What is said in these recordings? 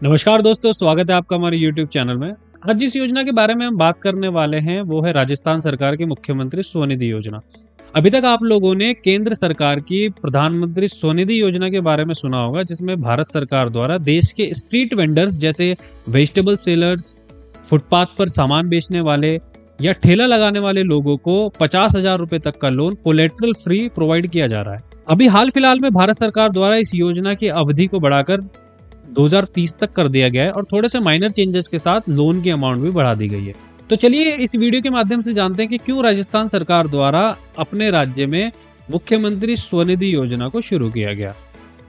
नमस्कार दोस्तों, स्वागत है आपका हमारे YouTube चैनल में। आज जिस योजना के बारे में हम बात करने वाले हैं वो है राजस्थान सरकार की मुख्यमंत्री स्वनिधि योजना। अभी तक आप लोगों ने केंद्र सरकार की प्रधानमंत्री स्वनिधि योजना के बारे में सुना होगा, जिसमें भारत सरकार द्वारा देश के स्ट्रीट वेंडर्स जैसे वेजिटेबल सेलर्स, फुटपाथ पर सामान बेचने वाले या ठेला लगाने वाले लोगों को 50,000 रुपए तक का लोन कोलेटरल फ्री प्रोवाइड किया जा रहा है। अभी हाल फिलहाल में भारत सरकार द्वारा इस योजना की अवधि को बढ़ाकर 2030 तक कर दिया गया है और थोड़े से माइनर चेंजेस के साथ लोन की अमाउंट भी बढ़ा दी गई है। तो चलिए इस वीडियो के माध्यम से जानते हैं कि क्यों राजस्थान सरकार द्वारा अपने राज्य में मुख्यमंत्री स्वनिधि योजना को शुरू किया गया।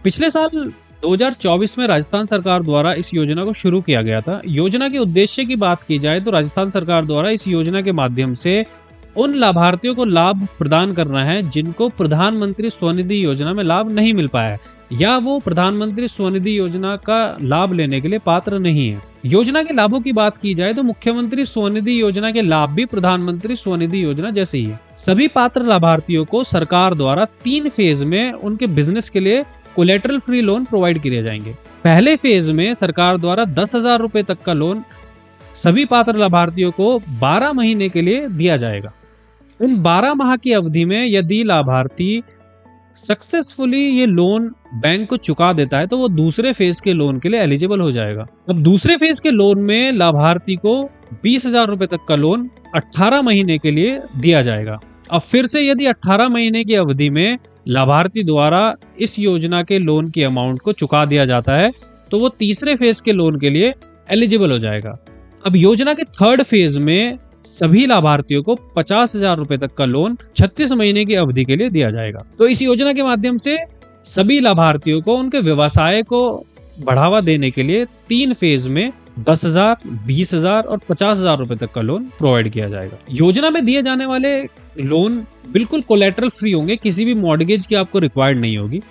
पिछले साल 2024 में राजस्थान सरकार द्वारा इस योजना को शुरू किया गया था। योजना के उद्देश्य की बात की जाए तो राजस्थान सरकार द्वारा इस योजना के माध्यम से उन लाभार्थियों को लाभ प्रदान करना है जिनको प्रधानमंत्री स्वनिधि योजना में लाभ नहीं मिल पाया है या वो प्रधानमंत्री स्वनिधि योजना का लाभ लेने के लिए पात्र नहीं है। योजना के लाभों की बात की जाए तो मुख्यमंत्री स्वनिधि योजना के लाभ भी प्रधानमंत्री स्वनिधि योजना जैसे ही है। सभी पात्र लाभार्थियों को सरकार द्वारा 3 फेज में उनके बिजनेस के लिए कोलेटरल फ्री लोन प्रोवाइड किए जाएंगे। पहले फेज में सरकार द्वारा 10,000 रुपए तक का लोन सभी पात्र लाभार्थियों को 12 महीने के लिए दिया जाएगा। इन 12 माह की अवधि में यदि लाभार्थी सक्सेसफुली ये लोन बैंक को चुका देता है तो वो दूसरे फेज के लोन के लिए एलिजिबल हो जाएगा। अब दूसरे फेज के लोन में लाभार्थी को 20,000 रुपए तक का लोन 18 महीने के लिए दिया जाएगा। अब फिर से यदि 18 महीने की अवधि में लाभार्थी द्वारा इस योजना के लोन की अमाउंट को चुका दिया जाता है तो वो तीसरे फेज के लोन के लिए एलिजिबल हो जाएगा। अब योजना के थर्ड फेज में सभी लाभार्थियों को 50,000 रुपए तक का लोन 36 महीने की अवधि के लिए दिया जाएगा। तो इस योजना के माध्यम से सभी लाभार्थियों को उनके व्यवसाय को बढ़ावा देने के लिए 3 फेज में 10,000, 20,000 और 50,000 रुपए तक का लोन प्रोवाइड किया जाएगा। योजना में दिए जाने वाले लोन बिल्कुल कोलेटरल फ्री होंगे, किसी भी मॉर्गेज की आपको रिक्वायर्ड नहीं होगी।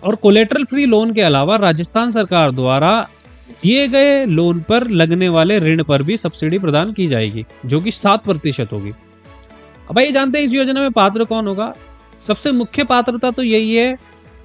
और कोलेटरल फ्री लोन के अलावा राजस्थान सरकार द्वारा दिए गए लोन पर लगने वाले ऋण पर भी सब्सिडी प्रदान की जाएगी, जो कि 7% होगी। अब ये जानते हैं इस योजना में पात्र कौन होगा। सबसे मुख्य पात्रता तो यही है,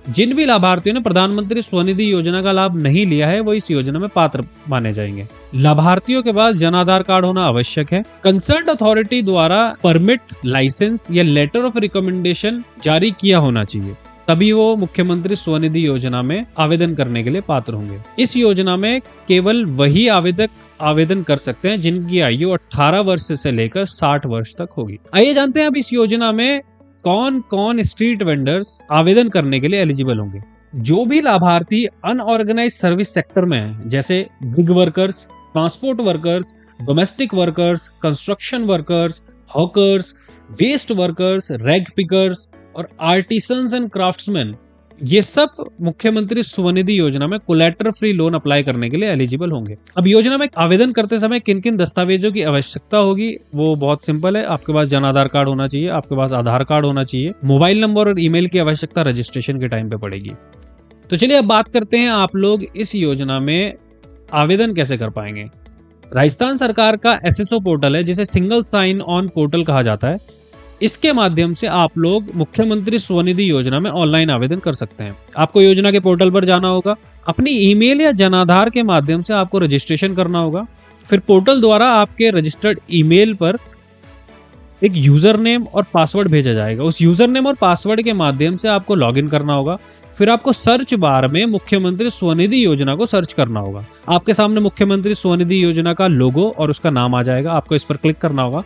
जिन भी लाभार्थियों ने प्रधानमंत्री स्वनिधि योजना का लाभ नहीं लिया है वो इस योजना में पात्र माने जाएंगे। लाभार्थियों के पास जन आधार कार्ड होना आवश्यक है। कंसर्न्ड अथॉरिटी द्वारा परमिट, लाइसेंस या लेटर ऑफ रिकमेंडेशन जारी किया होना चाहिए, तभी वो मुख्यमंत्री स्वनिधि योजना में आवेदन करने के लिए पात्र होंगे। इस योजना में केवल वही आवेदक आवेदन कर सकते हैं जिनकी आयु 18 वर्ष से लेकर 60 वर्ष तक होगी। आइए जानते हैं अब इस योजना में कौन कौन स्ट्रीट वेंडर्स आवेदन करने के लिए एलिजिबल होंगे। जो भी लाभार्थी अनऑर्गेनाइज सर्विस सेक्टर में है, जैसे gig workers, transport workers, domestic workers, construction workers, hawkers, waste workers, rag pickers और आर्टिसंस एंड क्राफ्ट्समैन, ये सब मुख्यमंत्री स्वनिधि योजना में कोलेटरल फ्री लोन अप्लाई करने के लिए एलिजिबल होंगे। अब योजना में आवेदन करते समय किन किन दस्तावेजों की आवश्यकता होगी वो बहुत सिंपल है। आपके पास जन आधार कार्ड होना चाहिए, आपके पास आधार कार्ड होना चाहिए, मोबाइल नंबर और ईमेल की आवश्यकता रजिस्ट्रेशन के टाइम पे पड़ेगी। तो चलिए अब बात करते हैं आप लोग इस योजना में आवेदन कैसे कर पाएंगे। राजस्थान सरकार का SSO पोर्टल है, जिसे सिंगल साइन ऑन पोर्टल कहा जाता है। इसके माध्यम से आप लोग मुख्यमंत्री स्वनिधि योजना में ऑनलाइन आवेदन कर सकते हैं। आपको योजना के पोर्टल पर जाना होगा, अपनी ईमेल या जनाधार के माध्यम से आपको रजिस्ट्रेशन करना होगा। फिर पोर्टल द्वारा आपके रजिस्टर्ड ईमेल पर एक यूजर नेम और पासवर्ड भेजा जाएगा। उस यूजर नेम और पासवर्ड के माध्यम से आपको लॉगिन करना होगा। फिर आपको सर्च बार में मुख्यमंत्री स्वनिधि योजना को सर्च करना होगा। आपके सामने मुख्यमंत्री स्वनिधि योजना का लोगो और उसका नाम आ जाएगा, आपको इस पर क्लिक करना होगा।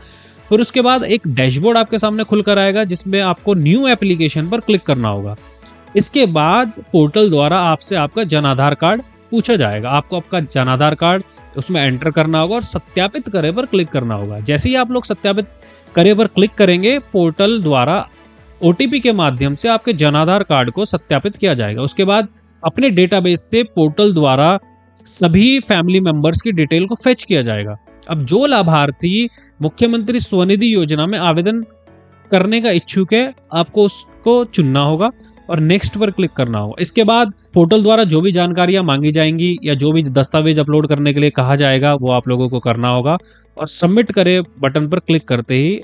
फिर उसके बाद एक डैशबोर्ड आपके सामने खुलकर आएगा, जिसमें आपको न्यू एप्लीकेशन पर क्लिक करना होगा। इसके बाद पोर्टल द्वारा आपसे आपका जन आधार कार्ड पूछा जाएगा। आपको आपका जन आधार कार्ड उसमें एंटर करना होगा और सत्यापित करे पर क्लिक करना होगा। जैसे ही आप लोग सत्यापित करे पर क्लिक करेंगे, पोर्टल द्वारा OTP के माध्यम से आपके जन आधार कार्ड को सत्यापित किया जाएगा। उसके बाद अपने डेटाबेस से पोर्टल द्वारा सभी फैमिली मेंबर्स की डिटेल को फेच किया जाएगा। अब जो लाभार्थी मुख्यमंत्री स्वनिधि योजना में आवेदन करने का इच्छुक है, आपको उसको चुनना होगा और नेक्स्ट पर क्लिक करना होगा। इसके बाद पोर्टल द्वारा जो भी जानकारियां मांगी जाएंगी या जो भी दस्तावेज अपलोड करने के लिए कहा जाएगा वो आप लोगों को करना होगा और सबमिट करे बटन पर क्लिक करते ही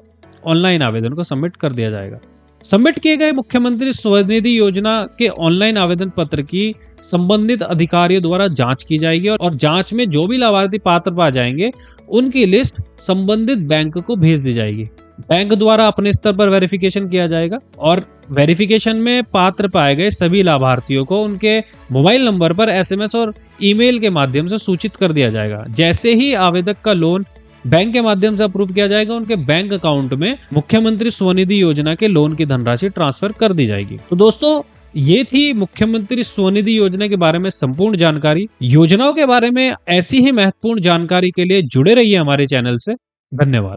ऑनलाइन आवेदन को सबमिट कर दिया जाएगा। सबमिट किए गए मुख्यमंत्री स्वनिधि योजना के ऑनलाइन आवेदन पत्र की संबंधित अधिकारियों द्वारा जांच की जाएगी और जांच में जो भी लाभार्थी पात्र पा जाएंगे उनकी लिस्ट संबंधित बैंक को भेज दी जाएगी। बैंक द्वारा अपने स्तर पर वेरिफिकेशन किया जाएगा और वेरिफिकेशन में पात्र पाए गए सभी लाभार्थियों को उनके मोबाइल नंबर पर एसएमएस और ईमेल के माध्यम से सूचित कर दिया जाएगा। जैसे ही आवेदक का लोन बैंक के माध्यम से अप्रूव किया जाएगा, उनके बैंक अकाउंट में मुख्यमंत्री स्वनिधि योजना के लोन की धनराशि ट्रांसफर कर दी जाएगी। तो दोस्तों, ये थी मुख्यमंत्री स्वनिधि योजना के बारे में संपूर्ण जानकारी। योजनाओं के बारे में ऐसी ही महत्वपूर्ण जानकारी के लिए जुड़े रहिए हमारे चैनल से। धन्यवाद।